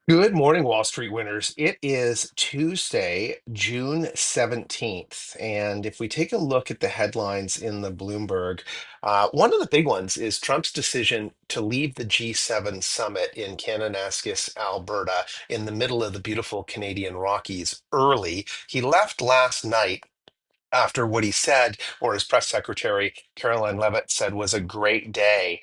Good morning, Wall Street winners. It is Tuesday, June 17th. And if we take a look at the headlines in the Bloomberg, one of the big ones is Trump's decision to leave the G7 summit in Kananaskis, Alberta, in the middle of the beautiful Canadian Rockies early. He left last night after what he said, or his press secretary, Caroline Levitt, said was a great day.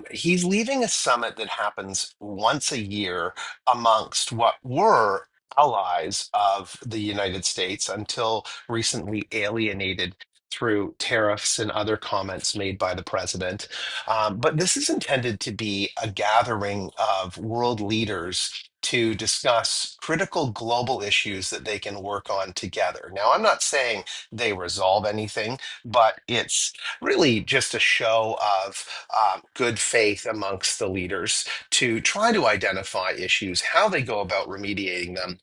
He's leaving a summit that happens once a year amongst what were allies of the United States until recently alienated through tariffs and other comments made by the president. But this is intended to be a gathering of world leaders to discuss critical global issues that they can work on together. Now, I'm not saying they resolve anything, but it's really just a show of good faith amongst the leaders to try to identify issues, how they go about remediating them.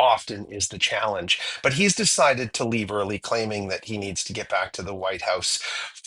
Often is the challenge. But he's decided to leave early, claiming that he needs to get back to the White House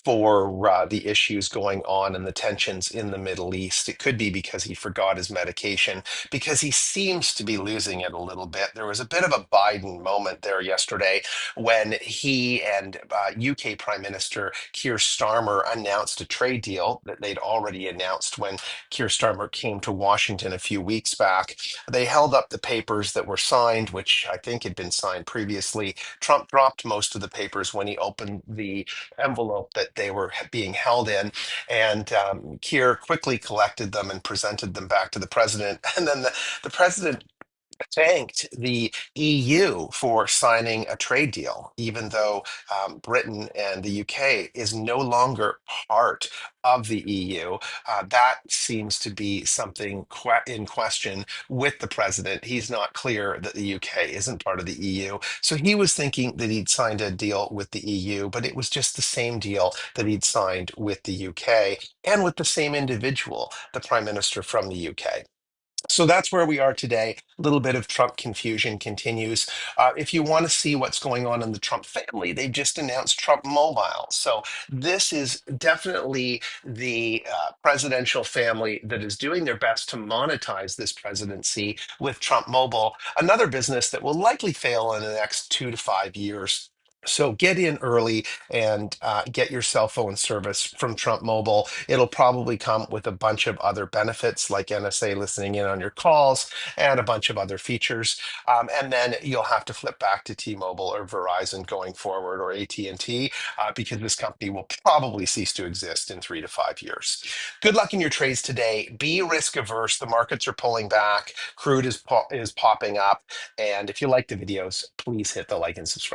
for the issues going on and the tensions in the Middle East. It could be because he forgot his medication, because he seems to be losing it a little bit. There was a bit of a Biden moment there yesterday when he and UK Prime Minister Keir Starmer announced a trade deal that they'd already announced when Keir Starmer came to Washington a few weeks back. They held up the papers that were signed, which I think had been signed previously. Trump dropped most of the papers when he opened the envelope that they were being held in, and Kier quickly collected them and presented them back to the president. And then the president thanked the EU for signing a trade deal, even though Britain and the UK is no longer part of the EU. That seems to be something in question with the president. He's not clear that the UK isn't part of the EU. So he was thinking that he'd signed a deal with the EU, but it was just the same deal that he'd signed with the UK and with the same individual, the prime minister from the UK. So that's where we are today. A little bit of Trump confusion continues. If you want to see what's going on in the Trump family, they've just announced Trump Mobile. So this is definitely the presidential family that is doing their best to monetize this presidency with Trump Mobile, another business that will likely fail in the next 2 to 5 years. So get in early and get your cell phone service from Trump Mobile. It'll probably come with a bunch of other benefits like NSA listening in on your calls and a bunch of other features. And then you'll have to flip back to T-Mobile or Verizon going forward or AT&T because this company will probably cease to exist in 3 to 5 years. Good luck in your trades today. Be risk averse. The markets are pulling back. Crude is popping up. And if you like the videos, please hit the like and subscribe.